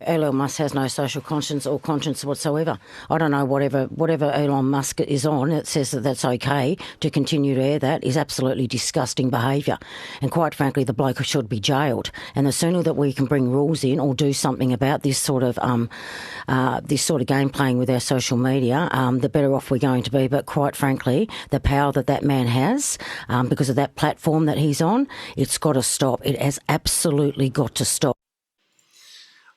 Elon Musk has no social conscience or conscience whatsoever. I don't know, whatever Elon Musk is on, it says that that's okay to continue to air that is absolutely disgusting behaviour. And quite frankly, the bloke should be jailed. And the sooner that we can bring rules in or do something about this sort of game playing with our social media, the better off we're going to be. But quite frankly, the power that man has, because of that platform that he's on, it's got to stop. It has absolutely got to stop.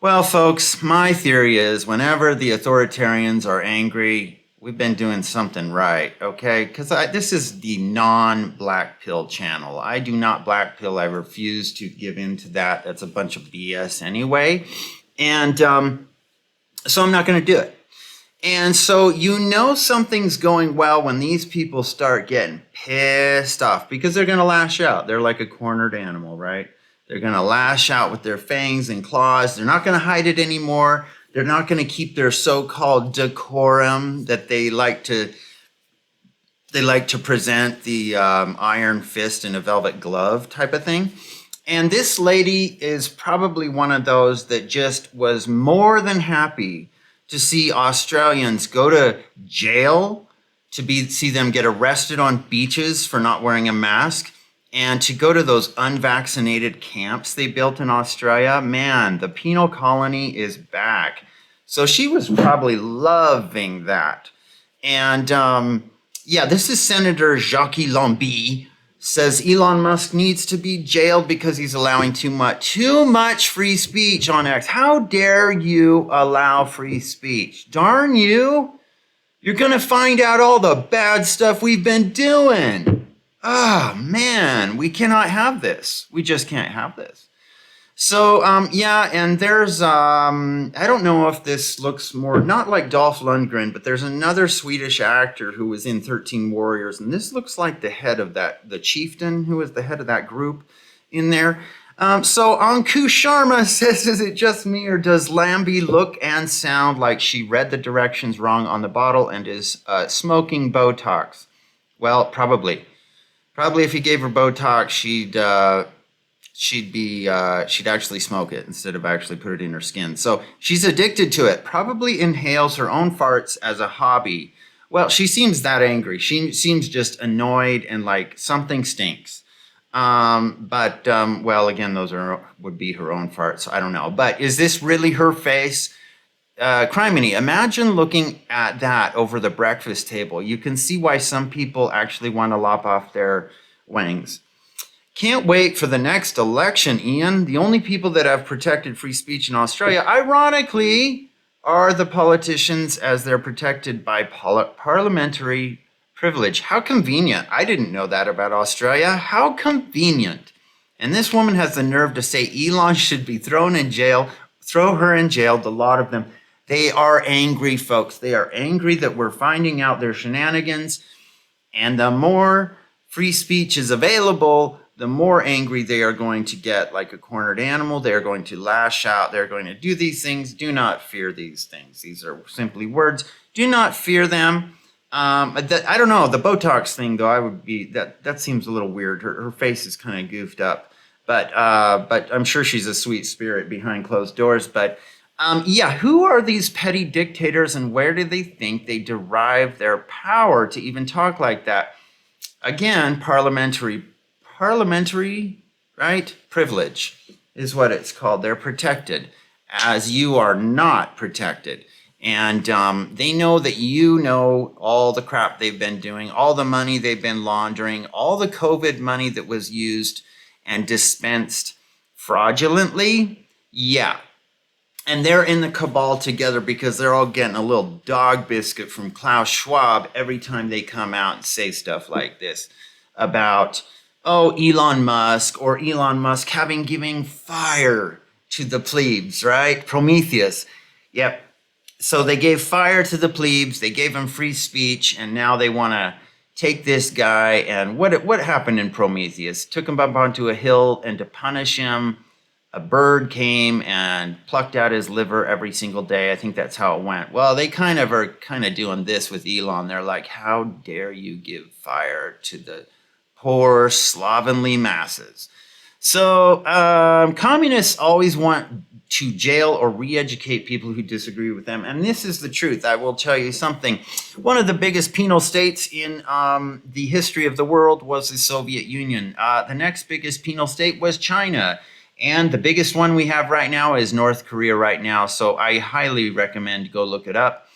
Well, folks, my theory is whenever the authoritarians are angry, we've been doing something right, okay? Because this is the non-black pill channel. I do not black pill. I refuse to give in to that. That's a bunch of BS anyway. And so I'm not going to do it. And so something's going well when these people start getting pissed off because they're going to lash out. They're like a cornered animal, right? They're going to lash out with their fangs and claws. They're not going to hide it anymore. They're not going to keep their so-called decorum that they like to present the iron fist in a velvet glove type of thing. And this lady is probably one of those that just was more than happy to see Australians go to jail, see them get arrested on beaches for not wearing a mask, and to go to those unvaccinated camps they built in Australia. Man, the penal colony is back. So she was probably loving that. And this is Senator Jacqui Lambie, says Elon Musk needs to be jailed because he's allowing too much free speech on X. How dare you allow free speech? Darn you. You're going to find out all the bad stuff we've been doing. Oh, man, we cannot have this. We just can't have this. So, and there's, I don't know if this looks more, not like Dolph Lundgren, but there's another Swedish actor who was in 13 Warriors, and this looks like the head of the chieftain who was the head of that group in there. So Anku Sharma says, is it just me or does Lambie look and sound like she read the directions wrong on the bottle and is smoking Botox? Well, probably. Probably if you gave her Botox, she'd actually smoke it instead of actually put it in her skin. So she's addicted to it. Probably inhales her own farts as a hobby. Well, she seems that angry. She seems just annoyed and like something stinks. Again, those would be her own farts. I don't know. But is this really her face? Criminy, imagine looking at that over the breakfast table. You can see why some people actually want to lop off their wangs. Can't wait for the next election, Ian. The only people that have protected free speech in Australia, ironically, are the politicians, as they're protected by parliamentary privilege. How convenient. I didn't know that about Australia. How convenient. And this woman has the nerve to say Elon should be thrown in jail. Throw her in jail, the lot of them. They are angry, folks. They are angry that we're finding out their shenanigans. And the more free speech is available, the more angry they are going to get, like a cornered animal. They are going to lash out. They're going to do these things. Do not fear these things. These are simply words. Do not fear them. I don't know. The Botox thing, though, that seems a little weird. Her face is kind of goofed up. But I'm sure she's a sweet spirit behind closed doors. But who are these petty dictators and where do they think they derive their power to even talk like that? Again, parliamentary, right? Privilege is what it's called. They're protected, as you are not protected. And they know that you know all the crap they've been doing, all the money they've been laundering, all the COVID money that was used and dispensed fraudulently. Yeah. And they're in the cabal together because they're all getting a little dog biscuit from Klaus Schwab every time they come out and say stuff like this about, Elon Musk having giving fire to the plebes, right? Prometheus. Yep. So they gave fire to the plebes. They gave him free speech. And now they want to take this guy. And what happened in Prometheus? Took him up onto a hill, and to punish him, a bird came and plucked out his liver every single day. I think that's how it went. Well, they are doing this with Elon. They're like, how dare you give fire to the poor slovenly masses? So communists always want to jail or re-educate people who disagree with them. And this is the truth. I will tell you something. One of the biggest penal states in the history of the world was the Soviet Union. The next biggest penal state was China. And the biggest one we have right now is North Korea right now. So I highly recommend go look it up.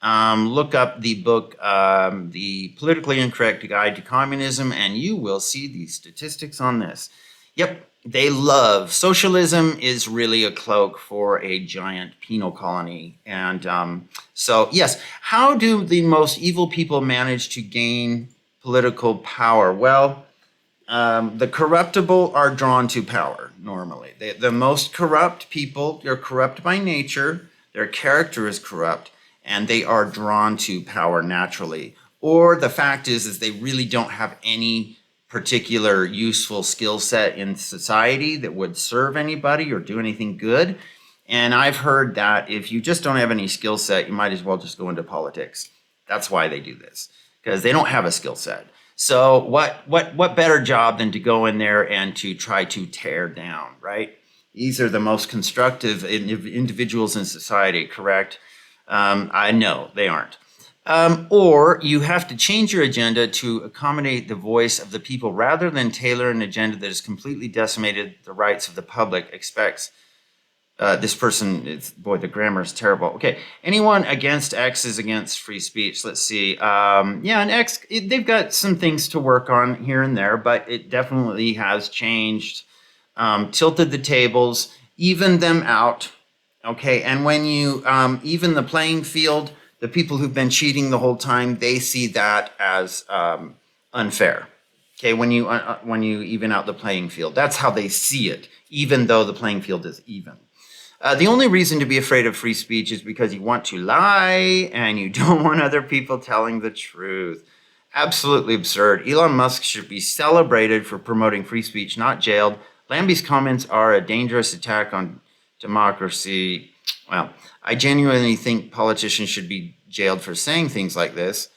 Look up the book, The Politically Incorrect Guide to Communism, and you will see the statistics on this. Yep, they love socialism is really a cloak for a giant penal colony. And so, yes, how do the most evil people manage to gain political power? Well, the corruptible are drawn to power normally. The most corrupt people, they're corrupt by nature, their character is corrupt, and they are drawn to power naturally. Or the fact is they really don't have any particular useful skill set in society that would serve anybody or do anything good. And I've heard that if you just don't have any skill set, you might as well just go into politics. That's why they do this, because they don't have a skill set. So what better job than to go in there and to try to tear down, right? These are the most constructive individuals in society, correct? I know they aren't. Or you have to change your agenda to accommodate the voice of the people rather than tailor an agenda that has completely decimated the rights of the public. Expects this person, boy, the grammar is terrible. Okay, anyone against X is against free speech. Let's see. Yeah, and X, they've got some things to work on here and there, but it definitely has changed, tilted the tables, evened them out. Okay, and when you even the playing field, the people who've been cheating the whole time, they see that as unfair. Okay, when you even out the playing field, that's how they see it, even though the playing field is even. The only reason to be afraid of free speech is because you want to lie and you don't want other people telling the truth. Absolutely absurd. Elon Musk should be celebrated for promoting free speech, not jailed. Lambie's comments are a dangerous attack on democracy. Well, I genuinely think politicians should be jailed for saying things like this.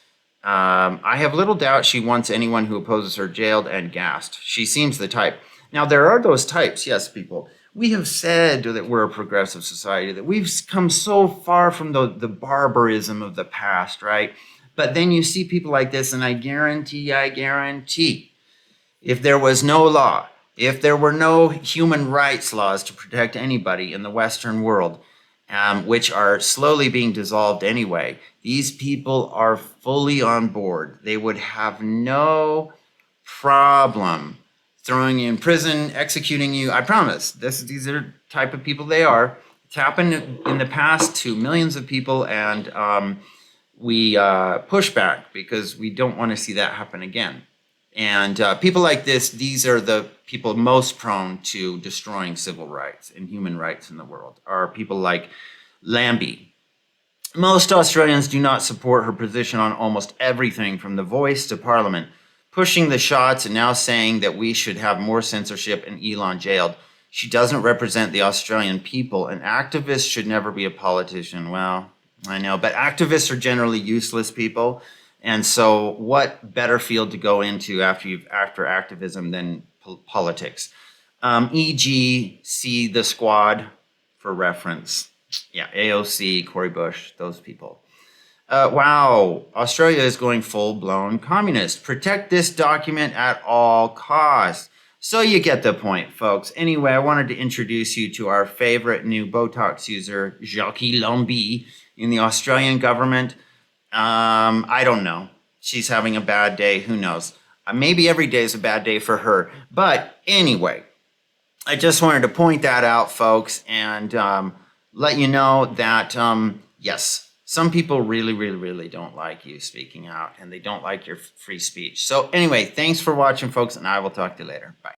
I have little doubt she wants anyone who opposes her jailed and gassed. She seems the type. Now, there are those types, yes, people. We have said that we're a progressive society, that we've come so far from the barbarism of the past, right? But then you see people like this, and I guarantee, if there was no law, if there were no human rights laws to protect anybody in the Western world, which are slowly being dissolved anyway, these people are fully on board. They would have no problem throwing you in prison, executing you. I promise. These are the type of people they are. It's happened in the past to millions of people, and we push back because we don't want to see that happen again. And people like this, these are the people most prone to destroying civil rights and human rights in the world, are people like Lambie. Most Australians do not support her position on almost everything from The Voice to Parliament, pushing the shots and now saying that we should have more censorship and Elon jailed. She doesn't represent the Australian people. An activist should never be a politician. Well, I know, but activists are generally useless people. And so what better field to go into after activism than politics? E.g., see The Squad for reference. Yeah, AOC, Cory Bush, those people. Wow, Australia is going full-blown communist. Protect this document at all costs. So you get the point, folks. Anyway, I wanted to introduce you to our favorite new Botox user, Jacqui Lambie, in the Australian government. I don't know. She's having a bad day. Who knows? Maybe every day is a bad day for her. But anyway, I just wanted to point that out, folks, and let you know that, yes, some people really, really, really don't like you speaking out, and they don't like your free speech. So anyway, thanks for watching, folks, and I will talk to you later. Bye.